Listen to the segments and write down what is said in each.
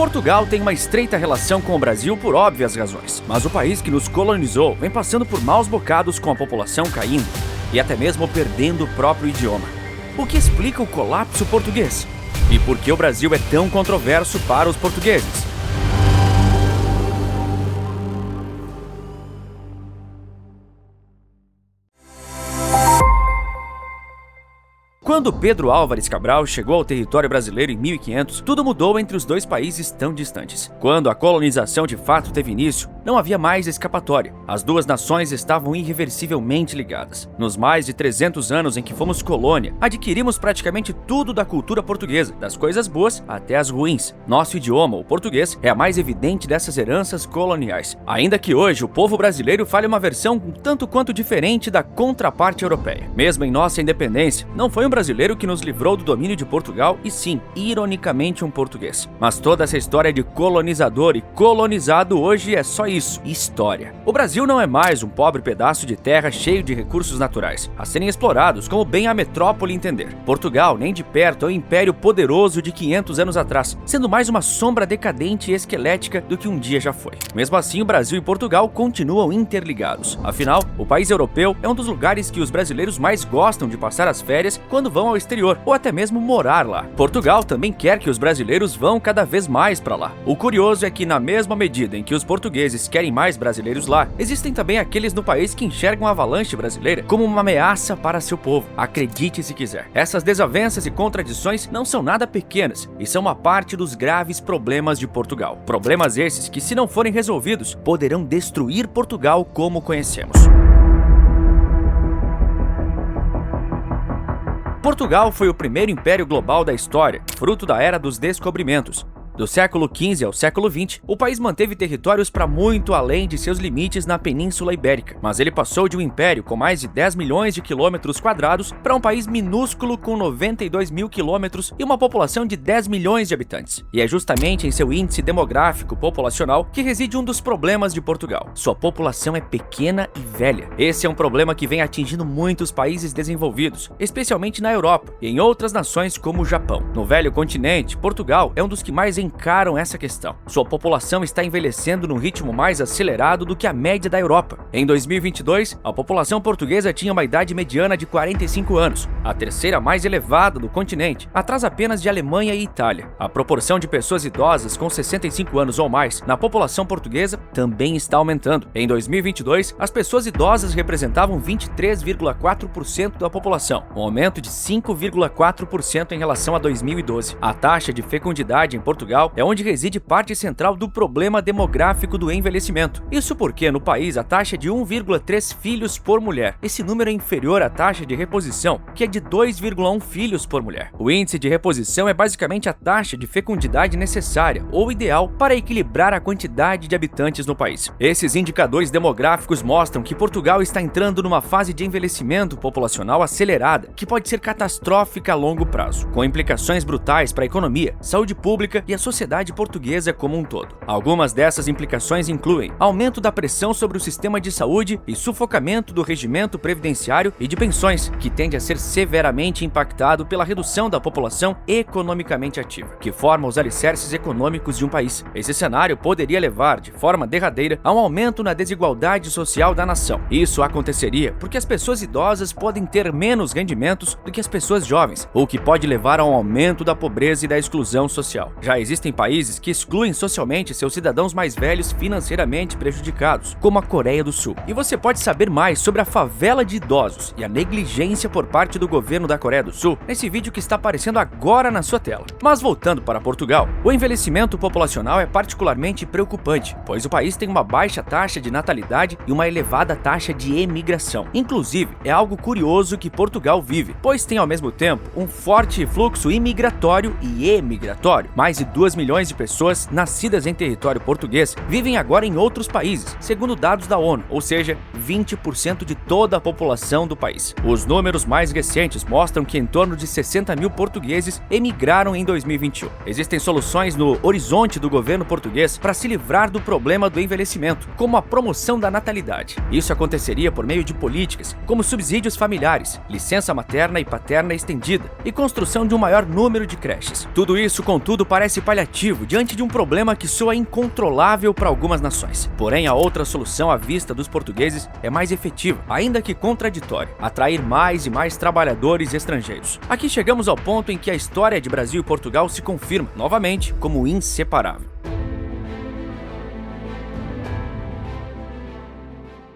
Portugal tem uma estreita relação com o Brasil por óbvias razões, mas o país que nos colonizou vem passando por maus bocados com a população caindo e até mesmo perdendo o próprio idioma. O que explica o colapso português? E por que o Brasil é tão controverso para os portugueses? Quando Pedro Álvares Cabral chegou ao território brasileiro em 1500, tudo mudou entre os dois países tão distantes. Quando a colonização de fato teve início, não havia mais escapatória. As duas nações estavam irreversivelmente ligadas. Nos mais de 300 anos em que fomos colônia, adquirimos praticamente tudo da cultura portuguesa, das coisas boas até as ruins. Nosso idioma, o português, é a mais evidente dessas heranças coloniais. Ainda que hoje o povo brasileiro fale uma versão um tanto quanto diferente da contraparte europeia. Mesmo em nossa independência, não foi um brasileiro que nos livrou do domínio de Portugal, e sim, ironicamente, um português. Mas toda essa história de colonizador e colonizado hoje é só isso, história. O Brasil não é mais um pobre pedaço de terra cheio de recursos naturais, a serem explorados como bem a metrópole entender. Portugal, nem de perto, é um império poderoso de 500 anos atrás, sendo mais uma sombra decadente e esquelética do que um dia já foi. Mesmo assim, o Brasil e Portugal continuam interligados. Afinal, o país europeu é um dos lugares que os brasileiros mais gostam de passar as férias quando vão ao exterior, ou até mesmo morar lá. Portugal também quer que os brasileiros vão cada vez mais para lá. O curioso é que, na mesma medida em que os portugueses querem mais brasileiros lá, existem também aqueles no país que enxergam a avalanche brasileira como uma ameaça para seu povo. Acredite se quiser. Essas desavenças e contradições não são nada pequenas e são uma parte dos graves problemas de Portugal. Problemas esses que, se não forem resolvidos, poderão destruir Portugal como conhecemos. Portugal foi o primeiro império global da história, fruto da Era dos Descobrimentos. Do século XV ao século XX, o país manteve territórios para muito além de seus limites na Península Ibérica, mas ele passou de um império com mais de 10 milhões de quilômetros quadrados para um país minúsculo com 92 mil quilômetros e uma população de 10 milhões de habitantes. E é justamente em seu índice demográfico populacional que reside um dos problemas de Portugal. Sua população é pequena e velha. Esse é um problema que vem atingindo muitos países desenvolvidos, especialmente na Europa e em outras nações como o Japão. No velho continente, Portugal é um dos que mais encaram essa questão. Sua população está envelhecendo num ritmo mais acelerado do que a média da Europa. Em 2022, a população portuguesa tinha uma idade mediana de 45 anos, a terceira mais elevada do continente, atrás apenas de Alemanha e Itália. A proporção de pessoas idosas com 65 anos ou mais na população portuguesa também está aumentando. Em 2022, as pessoas idosas representavam 23,4% da população, um aumento de 5,4% em relação a 2012. A taxa de fecundidade em Portugal é onde reside parte central do problema demográfico do envelhecimento. Isso porque no país a taxa é de 1,3 filhos por mulher. Esse número é inferior à taxa de reposição, que é de 2,1 filhos por mulher. O índice de reposição é basicamente a taxa de fecundidade necessária ou ideal para equilibrar a quantidade de habitantes no país. Esses indicadores demográficos mostram que Portugal está entrando numa fase de envelhecimento populacional acelerada, que pode ser catastrófica a longo prazo, com implicações brutais para a economia, saúde pública e a sociedade portuguesa como um todo. Algumas dessas implicações incluem aumento da pressão sobre o sistema de saúde e sufocamento do regimento previdenciário e de pensões, que tende a ser severamente impactado pela redução da população economicamente ativa, que forma os alicerces econômicos de um país. Esse cenário poderia levar, de forma derradeira, a um aumento na desigualdade social da nação. Isso aconteceria porque as pessoas idosas podem ter menos rendimentos do que as pessoas jovens, o que pode levar a um aumento da pobreza e da exclusão social. Já existem países que excluem socialmente seus cidadãos mais velhos financeiramente prejudicados, como a Coreia do Sul. E você pode saber mais sobre a favela de idosos e a negligência por parte do governo da Coreia do Sul nesse vídeo que está aparecendo agora na sua tela. Mas voltando para Portugal, o envelhecimento populacional é particularmente preocupante, pois o país tem uma baixa taxa de natalidade e uma elevada taxa de emigração. Inclusive, é algo curioso que Portugal vive, pois tem ao mesmo tempo um forte fluxo imigratório e emigratório. Mais de 2 milhões de pessoas nascidas em território português vivem agora em outros países, segundo dados da ONU, ou seja, 20% de toda a população do país. Os números mais recentes mostram que em torno de 60 mil portugueses emigraram em 2021. Existem soluções no horizonte do governo português para se livrar do problema do envelhecimento, como a promoção da natalidade. Isso aconteceria por meio de políticas como subsídios familiares, licença materna e paterna estendida e construção de um maior número de creches. Tudo isso, contudo, parece paliativo diante de um problema que soa incontrolável para algumas nações. Porém, a outra solução à vista dos portugueses é mais efetiva, ainda que contraditória: atrair mais e mais trabalhadores estrangeiros. Aqui chegamos ao ponto em que a história de Brasil e Portugal se confirma novamente como inseparável.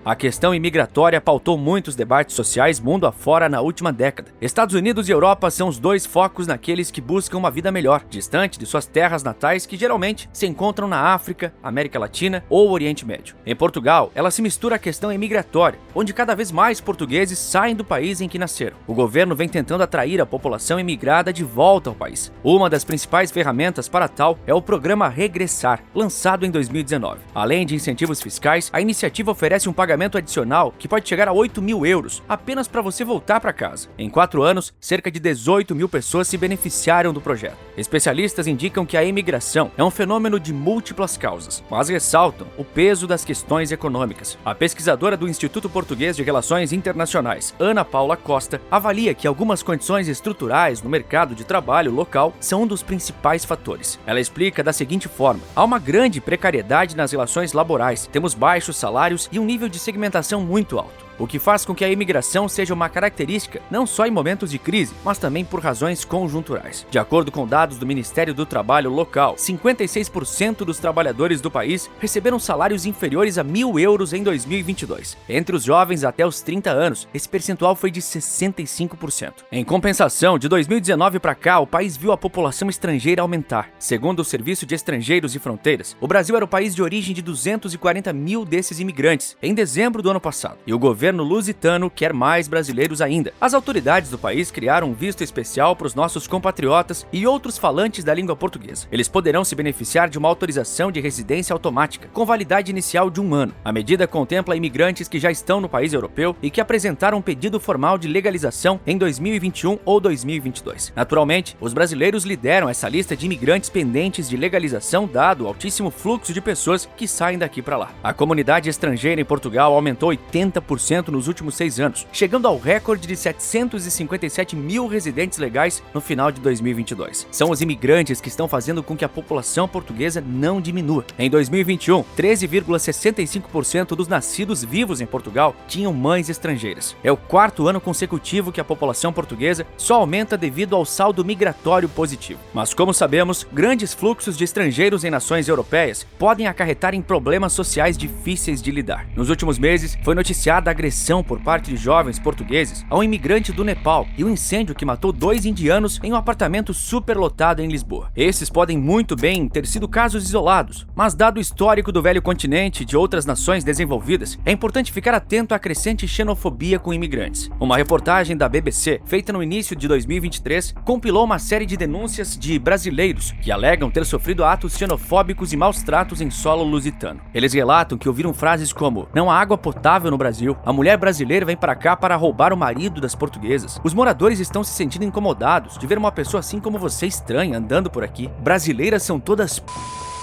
A questão imigratória pautou muitos debates sociais mundo afora na última década. Estados Unidos e Europa são os dois focos naqueles que buscam uma vida melhor, distante de suas terras natais que geralmente se encontram na África, América Latina ou Oriente Médio. Em Portugal, ela se mistura à questão imigratória, onde cada vez mais portugueses saem do país em que nasceram. O governo vem tentando atrair a população imigrada de volta ao país. Uma das principais ferramentas para tal é o programa Regressar, lançado em 2019. Além de incentivos fiscais, a iniciativa oferece um pagamento adicional que pode chegar a 8 mil euros apenas para você voltar para casa. Em 4 anos, cerca de 18 mil pessoas se beneficiaram do projeto. Especialistas indicam que a imigração é um fenômeno de múltiplas causas, mas ressaltam o peso das questões econômicas. A pesquisadora do Instituto Português de Relações Internacionais, Ana Paula Costa, avalia que algumas condições estruturais no mercado de trabalho local são um dos principais fatores. Ela explica da seguinte forma: há uma grande precariedade nas relações laborais, temos baixos salários e um nível de segmentação muito alto, o que faz com que a imigração seja uma característica não só em momentos de crise, mas também por razões conjunturais. De acordo com dados do Ministério do Trabalho local, 56% dos trabalhadores do país receberam salários inferiores a 1.000 euros em 2022. Entre os jovens até os 30 anos, esse percentual foi de 65%. Em compensação, de 2019 para cá, o país viu a população estrangeira aumentar. Segundo o Serviço de Estrangeiros e Fronteiras, o Brasil era o país de origem de 240 mil desses imigrantes em dezembro do ano passado, e o governo lusitano quer mais brasileiros ainda. As autoridades do país criaram um visto especial para os nossos compatriotas e outros falantes da língua portuguesa. Eles poderão se beneficiar de uma autorização de residência automática, com validade inicial de 1 ano. A medida contempla imigrantes que já estão no país europeu e que apresentaram um pedido formal de legalização em 2021 ou 2022. Naturalmente, os brasileiros lideram essa lista de imigrantes pendentes de legalização, dado o altíssimo fluxo de pessoas que saem daqui para lá. A comunidade estrangeira em Portugal aumentou 80% nos últimos 6 anos, chegando ao recorde de 757 mil residentes legais no final de 2022. São os imigrantes que estão fazendo com que a população portuguesa não diminua. Em 2021, 13,65% dos nascidos vivos em Portugal tinham mães estrangeiras. É o 4º ano consecutivo que a população portuguesa só aumenta devido ao saldo migratório positivo. Mas como sabemos, grandes fluxos de estrangeiros em nações europeias podem acarretar em problemas sociais difíceis de lidar. Nos últimos meses, foi noticiada a agressão por parte de jovens portugueses a um imigrante do Nepal e o incêndio que matou 2 indianos em um apartamento superlotado em Lisboa. Esses podem muito bem ter sido casos isolados, mas dado o histórico do velho continente e de outras nações desenvolvidas, é importante ficar atento à crescente xenofobia com imigrantes. Uma reportagem da BBC, feita no início de 2023, compilou uma série de denúncias de brasileiros que alegam ter sofrido atos xenofóbicos e maus tratos em solo lusitano. Eles relatam que ouviram frases como: "Não há água potável no Brasil", "A mulher brasileira vem para cá para roubar o marido das portuguesas", "Os moradores estão se sentindo incomodados de ver uma pessoa assim como você estranha andando por aqui", "Brasileiras são todas p...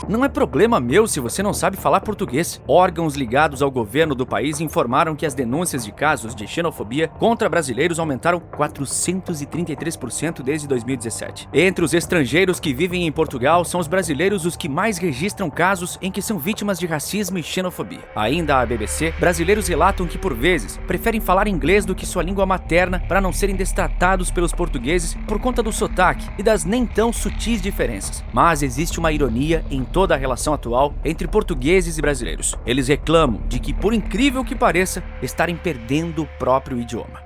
Não é problema meu se você não sabe falar português. Órgãos ligados ao governo do país informaram que as denúncias de casos de xenofobia contra brasileiros aumentaram 433% desde 2017. Entre os estrangeiros que vivem em Portugal, são os brasileiros os que mais registram casos em que são vítimas de racismo e xenofobia. Ainda à BBC, brasileiros relatam que, por vezes, preferem falar inglês do que sua língua materna para não serem destratados pelos portugueses por conta do sotaque e das nem tão sutis diferenças. Mas existe uma ironia em toda a relação atual entre portugueses e brasileiros. Eles reclamam de que, por incrível que pareça, estarem perdendo o próprio idioma.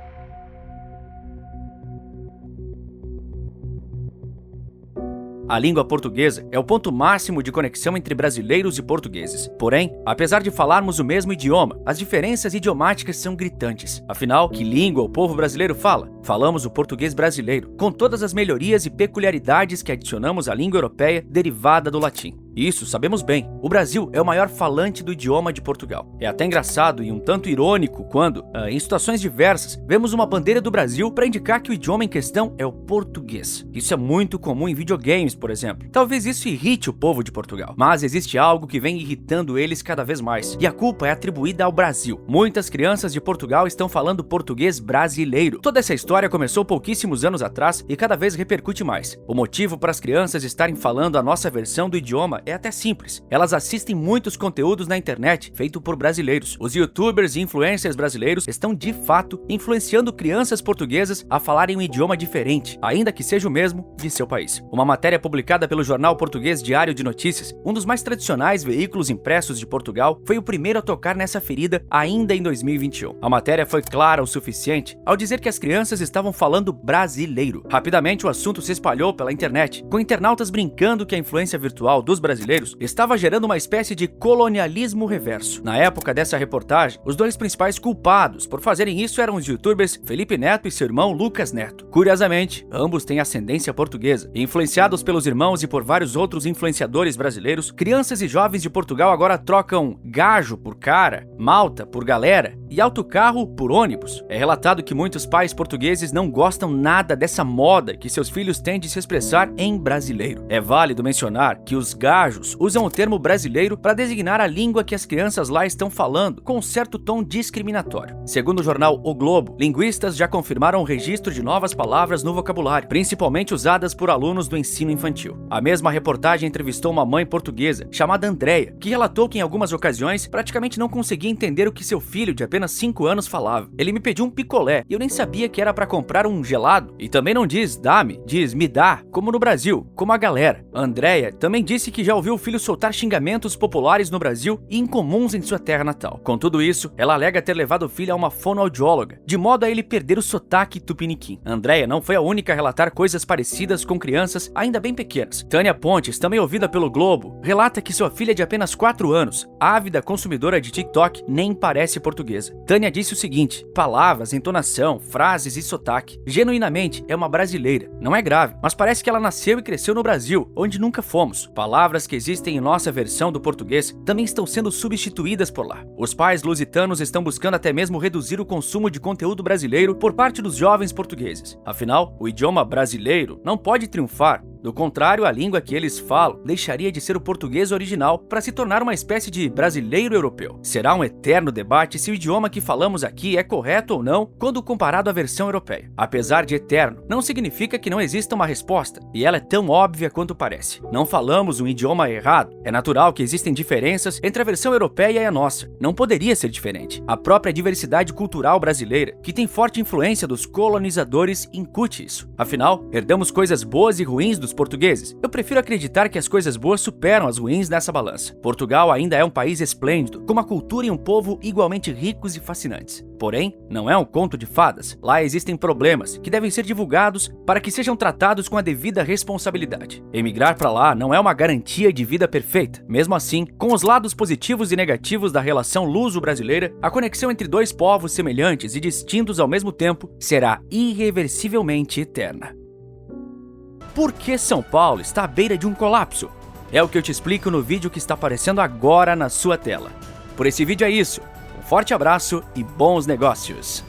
A língua portuguesa é o ponto máximo de conexão entre brasileiros e portugueses. Porém, apesar de falarmos o mesmo idioma, as diferenças idiomáticas são gritantes. Afinal, que língua o povo brasileiro fala? Falamos o português brasileiro, com todas as melhorias e peculiaridades que adicionamos à língua europeia derivada do latim. Isso sabemos bem. O Brasil é o maior falante do idioma de Portugal. É até engraçado e um tanto irônico quando, em situações diversas, vemos uma bandeira do Brasil para indicar que o idioma em questão é o português. Isso é muito comum em videogames, por exemplo. Talvez isso irrite o povo de Portugal, mas existe algo que vem irritando eles cada vez mais, e a culpa é atribuída ao Brasil. Muitas crianças de Portugal estão falando português brasileiro. Toda essa história começou pouquíssimos anos atrás e cada vez repercute mais. O motivo para as crianças estarem falando a nossa versão do idioma é até simples. Elas assistem muitos conteúdos na internet feito por brasileiros. Os youtubers e influencers brasileiros estão de fato influenciando crianças portuguesas a falarem um idioma diferente, ainda que seja o mesmo de seu país. Uma matéria publicada pelo jornal português Diário de Notícias, um dos mais tradicionais veículos impressos de Portugal, foi o primeiro a tocar nessa ferida ainda em 2021. A matéria foi clara o suficiente ao dizer que as crianças estavam falando brasileiro. Rapidamente o assunto se espalhou pela internet, com internautas brincando que a influência virtual dos brasileiros estava gerando uma espécie de colonialismo reverso. Na época dessa reportagem, os dois principais culpados por fazerem isso eram os youtubers Felipe Neto e seu irmão Lucas Neto. Curiosamente, ambos têm ascendência portuguesa. E influenciados pelos irmãos e por vários outros influenciadores brasileiros, crianças e jovens de Portugal agora trocam gajo por cara, malta por galera e autocarro por ônibus. É relatado que muitos pais portugueses não gostam nada dessa moda que seus filhos têm de se expressar em brasileiro. É válido mencionar que os gajos usam o termo brasileiro para designar a língua que as crianças lá estão falando, com um certo tom discriminatório. Segundo o jornal O Globo, linguistas já confirmaram o registro de novas palavras no vocabulário, principalmente usadas por alunos do ensino infantil. A mesma reportagem entrevistou uma mãe portuguesa chamada Andréia, que relatou que em algumas ocasiões praticamente não conseguia entender o que seu filho de apenas 5 anos falava. Ele me pediu um picolé e eu nem sabia que era para comprar um gelado. E também não diz dá-me, diz me dá, como no Brasil, como a galera. Andréia também disse que já ouviu o filho soltar xingamentos populares no Brasil e incomuns em sua terra natal. Com tudo isso, ela alega ter levado o filho a uma fonoaudióloga, de modo a ele perder o sotaque tupiniquim. Andréia não foi a única a relatar coisas parecidas com crianças ainda bem pequenas. Tânia Pontes, também ouvida pelo Globo, relata que sua filha de apenas 4 anos, ávida consumidora de TikTok, nem parece portuguesa. Tânia disse o seguinte: palavras, entonação, frases e sotaque. Genuinamente é uma brasileira. Não é grave, mas parece que ela nasceu e cresceu no Brasil, onde nunca fomos. Palavras que existem em nossa versão do português também estão sendo substituídas por lá. Os pais lusitanos estão buscando até mesmo reduzir o consumo de conteúdo brasileiro por parte dos jovens portugueses. Afinal, o idioma brasileiro não pode triunfar. Do contrário, a língua que eles falam deixaria de ser o português original para se tornar uma espécie de brasileiro europeu. Será um eterno debate se o idioma que falamos aqui é correto ou não quando comparado à versão europeia. Apesar de eterno, não significa que não exista uma resposta, e ela é tão óbvia quanto parece. Não falamos um idioma errado. É natural que existem diferenças entre a versão europeia e a nossa. Não poderia ser diferente. A própria diversidade cultural brasileira, que tem forte influência dos colonizadores, incute isso. Afinal, herdamos coisas boas e ruins dos portugueses. Eu prefiro acreditar que as coisas boas superam as ruins nessa balança. Portugal ainda é um país esplêndido, com uma cultura e um povo igualmente ricos e fascinantes. Porém, não é um conto de fadas. Lá existem problemas que devem ser divulgados para que sejam tratados com a devida responsabilidade. Emigrar para lá não é uma garantia de vida perfeita. Mesmo assim, com os lados positivos e negativos da relação luso-brasileira, a conexão entre dois povos semelhantes e distintos ao mesmo tempo será irreversivelmente eterna. Por que São Paulo está à beira de um colapso? É o que eu te explico no vídeo que está aparecendo agora na sua tela. Por esse vídeo é isso. Um forte abraço e bons negócios!